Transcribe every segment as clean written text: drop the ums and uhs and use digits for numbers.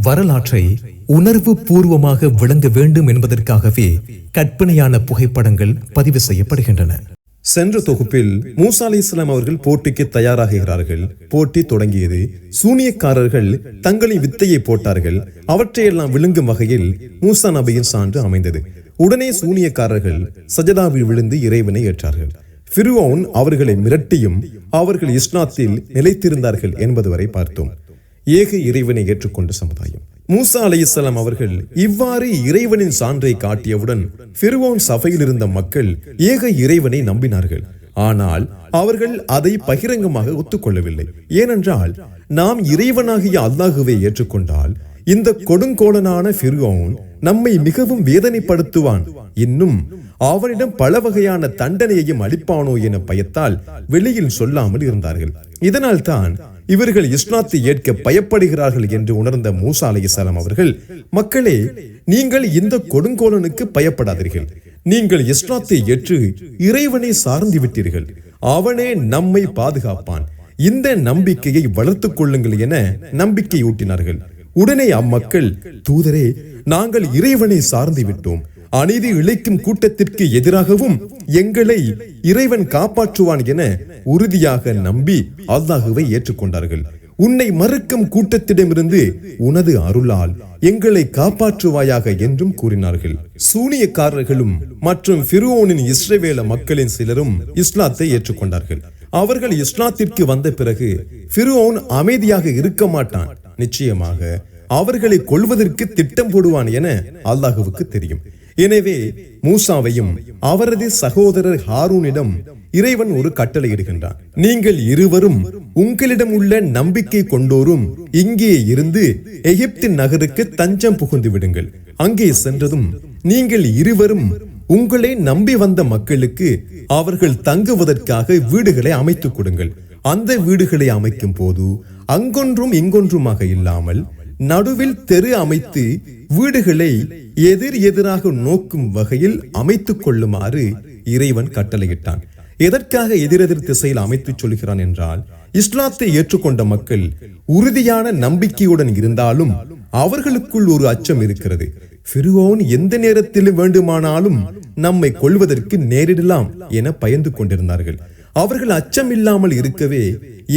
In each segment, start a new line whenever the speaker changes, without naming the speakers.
வரலாற்றை உணர்வு பூர்வமாக விளங்க வேண்டும் என்பதற்காகவே கற்பனையான புகைப்படங்கள் பதிவு செய்யப்படுகின்றன.
சென்ற தொகுப்பில் மூசா அலைஹிஸ்ஸலாம் அவர்கள் போட்டிக்கு தயாராகிறார்கள். போட்டி தொடங்கியது. சூனியக்காரர்கள் தங்களின் வித்தையை போட்டார்கள். அவற்றையெல்லாம் விழுங்கும் வகையில் மூசா நபியின் சான்று அமைந்தது. உடனே சூனியக்காரர்கள் சஜதாவில் விழுந்து இறைவனை ஏற்றார்கள். ஃபிர்அவுன் அவர்களை மிரட்டியும் அவர்கள் இஸ்லாத்தில் நிலைத்திருந்தார்கள் என்பது வரை பார்த்தோம். ஏக இறைவனை ஏற்றுக்கொண்ட சமுதாயம். மூசா அலைஹிஸ்ஸலாம் அவர்கள் இவ்வாறு இறைவனின் சான்றை காட்டியவுடன் ஃபிர்அவுன் சபையில் இருந்த மக்கள் ஏக இறைவனை நம்பினார்கள். ஆனால் அவர்கள் அதை பகிரங்கமாக ஒத்துக்கொள்ளவில்லை. ஏனென்றால் நாம் இறைவனாகிய அல்லாஹுவை ஏற்றுக்கொண்டால் இந்த கொடுங்கோலனான ஃபிர்அவுன் நம்மை மிகவும் வேதனைப்படுத்துவான், இன்னும் அவனிடம் பல வகையான தண்டனையையும் அளிப்பானோ என பயத்தால் வெளியில் சொல்லாமல் இருந்தார்கள். இதனால் தான் இவர்கள் இஸ்லாத்தை ஏற்க பயப்படுகிறார்கள் என்று உணர்ந்த மூசா அலைஹிஸ்ஸலாம் அவர்கள், மக்களே, நீங்கள் இந்த கொடுங்கோலனுக்கு பயப்படாதீர்கள். நீங்கள் இஸ்லாத்தை ஏற்று இறைவனை சார்ந்து விட்டீர்கள். அவனே நம்மை பாதுகாப்பான். இந்த நம்பிக்கையை வளர்த்துக் கொள்ளுங்கள் என நம்பிக்கை ஊட்டினார்கள். உடனே அம்மக்கள், தூதரே, நாங்கள் இறைவனை சார்ந்து விட்டோம். அநீதி இழைக்கும் கூட்டத்திற்கு எதிராகவும் எங்களை இறைவன் காப்பாற்றுவான் என உறுதியாக நம்பி அல்லாஹுவை ஏற்றுக்கொண்டார்கள். உன்னை மறுக்கும் கூட்டத்திடமிருந்து உனது அருளால் எங்களை காப்பாற்றுவாயாக என்றும் கூறினார்கள். சூனியக்காரர்களும் மற்றும் ஃபிர்அவுனின் இஸ்ரவேல மக்களின் சிலரும் இஸ்லாத்தை ஏற்றுக்கொண்டார்கள். அவர்கள் இஸ்லாத்திற்கு வந்த பிறகு ஃபிர்அவுன் அமைதியாக இருக்க மாட்டான். நிச்சயமாக அவர்களை கொல்வதற்கு திட்டம் போடுவான் என அல்லாஹுவுக்கு தெரியும். எனவே மூசாவையும் அவரது சகோதரர் ஹாரூனிடம் இறைவன் ஒரு கட்டளை இடுகின்றான். நீங்கள் இருவரும் உங்களிடம் உள்ள நம்பிக்கை கொண்டோரும் இங்கே இருந்து எகிப்தின் நகருக்கு தஞ்சம் புகுந்து விடுங்கள். அங்கே சென்றதும் நீங்கள் இருவரும் உங்களை நம்பி வந்த மக்களுக்கு அவர்கள் தங்குவதற்காக வீடுகளை அமைத்துக் கொடுங்கள். அந்த வீடுகளை அமைக்கும் போது அங்கொன்றும் இங்கொன்றுமாக இல்லாமல் நடுவில் தெரு அமைத்து வீடுகளை எதிராக நோக்கும் வகையில் அமைத்துக் கொள்ளுமாறு இறைவன் கட்டளையிட்டான். எதற்காக எதிரெதிர் திசையில் அமைத்து சொல்கிறான் என்றால், இஸ்லாத்தை ஏற்றுக்கொண்ட மக்கள் உறுதியான நம்பிக்கையுடன் இருந்தாலும் அவர்களுக்குள் ஒரு அச்சம் இருக்கிறது. ஃபிர்அவுன் எந்த நேரத்தில் வேண்டுமானாலும் நம்மை கொல்வதற்கு நேரிடலாம் என பயந்து கொண்டிருந்தார்கள். அவர்கள் அச்சம் இல்லாமல் இருக்கவே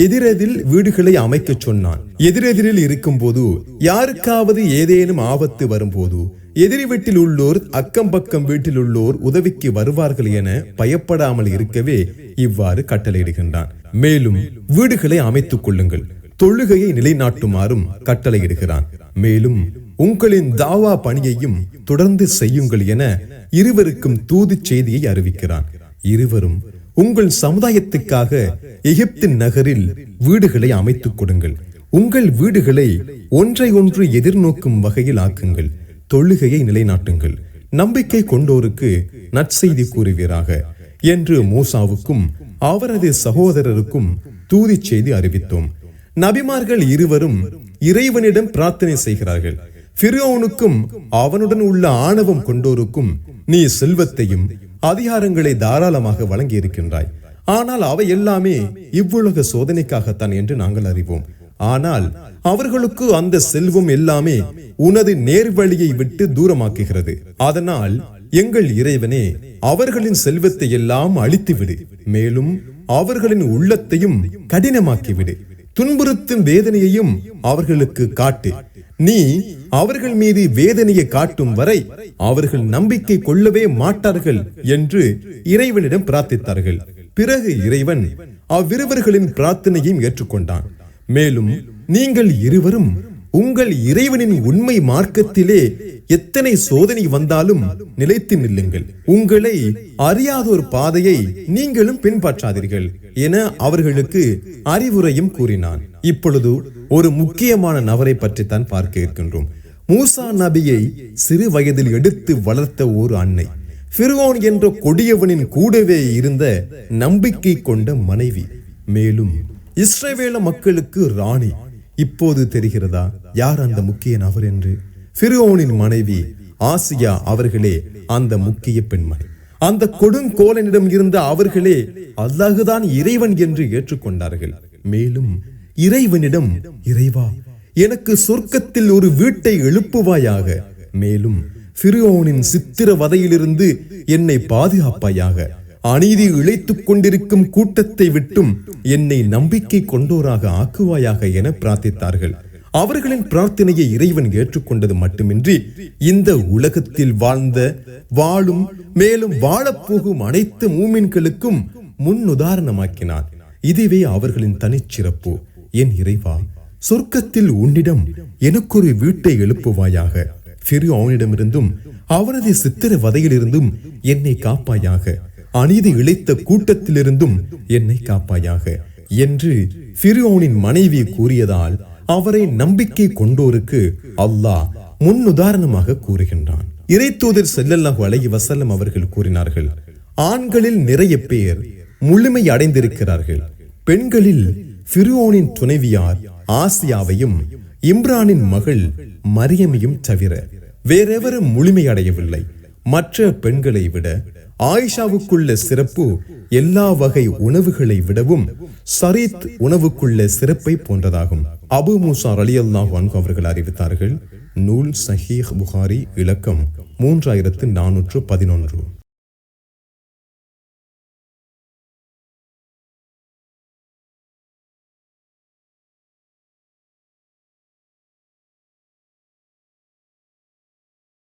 எதிரெதில் வீடுகளை அமைக்க சொன்னான். எதிரெதிரில் இருக்கும் போது யாருக்காவது ஏதேனும் ஆபத்து வரும்போது எதிரி வீட்டில் உள்ளோர் அக்கம் பக்கம் வீட்டில் உள்ளோர் உதவிக்கு வருவார்கள் என பயப்படாமல் இருக்கவே இவ்வாறு கட்டளையிடுகின்றான். மேலும் வீடுகளை அமைத்துக் கொள்ளுங்கள், தொழுகையை நிலைநாட்டுமாறும் கட்டளையிடுகிறான். மேலும் உங்களின் தாவா பணியையும் தொடர்ந்து செய்யுங்கள் என இருவருக்கும் தூது செய்தியை அறிவிக்கிறான். இருவரும் உங்கள் சமுதாயத்துக்காக எகிப்தின் நகரில் வீடுகளை அமைத்துக் கொடுங்கள். உங்கள் வீடுகளை ஒன்றை ஒன்று எதிர்நோக்கும் வகையில் ஆக்குங்கள். தொழுகையை நிலைநாட்டுங்கள். நம்பிக்கை கொண்டோருக்கு நற்செய்தி கூறுவீராக என்று மூசாவுக்கும் அவரது சகோதரருக்கும் தூதி செய்தி அறிவித்தோம். நபிமார்கள் இருவரும் இறைவனிடம் பிரார்த்தனை செய்கிறார்கள். ஃபிர்அவுனுக்கும் அவனுடன் உள்ள ஆணவம் கொண்டோருக்கும் நீ செல்வத்தையும் அதிகாரங்களை தாராளமாக வழங்கி இருக்கின்றாய். ஆனால் அவை எல்லாமே இவ்வுலக சோதனைக்காகத்தான் என்று நாங்கள் அறிவோம். ஆனால் அவர்களுக்கு அந்த செல்வம் எல்லாமே உனது நேர்வழியை விட்டு தூரமாக்குகிறது. அதனால் எங்கள் இறைவனே, அவர்களின் செல்வத்தை எல்லாம் அழித்துவிடு. மேலும் அவர்களின் உள்ளத்தையும் கடினமாக்கிவிடு. துன்புறுத்தும் வேதனையையும் அவர்களுக்கு காட்டு. நீ அவர்கள் மீது வேதனையை காட்டும் வரை அவர்கள் நம்பிக்கை கொள்ளவே மாட்டார்கள் என்று இறைவனிடம் பிரார்த்தித்தார்கள். பிறகு இறைவன் அவ்விருவர்களின் பிரார்த்தனையும் ஏற்றுக்கொண்டான். மேலும் நீங்கள் இருவரும் உங்கள் இறைவனின் உண்மை மார்க்கத்திலே எத்தனை சோதனை வந்தாலும் நிலைத்து நில்லுங்கள். உங்களை அறியாத ஒரு பாதையை நீங்களும் பின்பற்றாதீர்கள் என அவர்களுக்கு அறிவுரையும் கூறினான். இப்பொழுது ஒரு முக்கியமான நபரை பற்றித்தான் பார்க்க இருக்கின்றோம். மூசா நபியை சிறு வயதில் எடுத்து வளர்த்த ஒரு அன்னை, ஃபிர்அவுன் என்ற கொடியவனின் கூடவே இருந்த நம்பிக்கை கொண்ட மனைவி, மேலும் இஸ்ரவேல மக்களுக்கு ராணி. இப்போது தெரிகிறதா யார் அந்த முக்கிய நபர் என்று? ஃபிர்அவுனின் மனைவி ஆசியா அவர்களே அந்த முக்கிய பெண்மணி. அந்த கொடுங்கோலனிடம் இருந்த அவர்களே அல்லாஹுதான் இறைவன் என்று ஏற்றுக்கொண்டார்கள். மேலும் இறைவனிடம், இறைவா, எனக்கு சொர்க்கத்தில் ஒரு வீட்டை எழுப்புவாயாக. மேலும் ஃபிரௌனின் சித்திரவதையிலிருந்து என்னை பாதுகாப்பாயாக. அநீதி இழைத்துக் கொண்டிருக்கும் கூட்டத்தை விட்டும் என்னை நம்பிக்கை கொண்டோராக ஆக்குவாயாக என பிரார்த்தித்தார்கள். அவர்களின் பிரார்த்தனையை இறைவன் ஏற்றுக்கொண்டது மட்டுமின்றி இந்த உலகத்தில் வாழும் மேலும் வாழப்போகும் அனைத்து மூமின்களுக்கும் முன்னுதாரணமாக்கினான். இதுவே அவர்களின் தனிச்சிறப்பு. என் இறைவா, சொர்க்கத்தில் உன்னிடம் எனக்கொரு வீட்டை எழுப்புவாயாக. ஃபிரௌனிடமிருந்தும் அவனது சித்திரவதையிலிருந்தும் என்னை காப்பாயாக. அநீதி இழைத்த கூட்டத்திலிருந்தும் என்னை காப்பாயாக என்று ஃபிரௌனின் மனைவி கூறியதால் அவரை நம்பிக்கை கொண்டோருக்கு அல்லாஹ் முன்னுதாரணமாக கூறுகின்றான். இறைத்தூதர் ஸல்லல்லாஹு அலைஹி வஸல்லம் அவர்கள் கூறினார்கள், ஆண்களில் நிறைய பேர் முழுமை அடைந்திருக்கிறார்கள். பெண்களில் ஃபிரௌனின் துணைவியார் ஆசியாவையும் இம்ரானின் மகள் மரியமையும் தவிர வேறெவரும் முழுமை அடையவில்லை. மற்ற பெண்களை விட ஆயிஷாவுக்குள்ள சிறப்பு எல்லா வகை உணவுகளை விடவும் சரீத் உணவுக்குள்ள சிறப்பை போன்றதாகும். அபு மூசா ரலியல்லாஹு அன்ஹு அவர்கள் அறிவித்தார்கள். நூல் சஹீஹ் புகாரி, இலக்கம் 3411.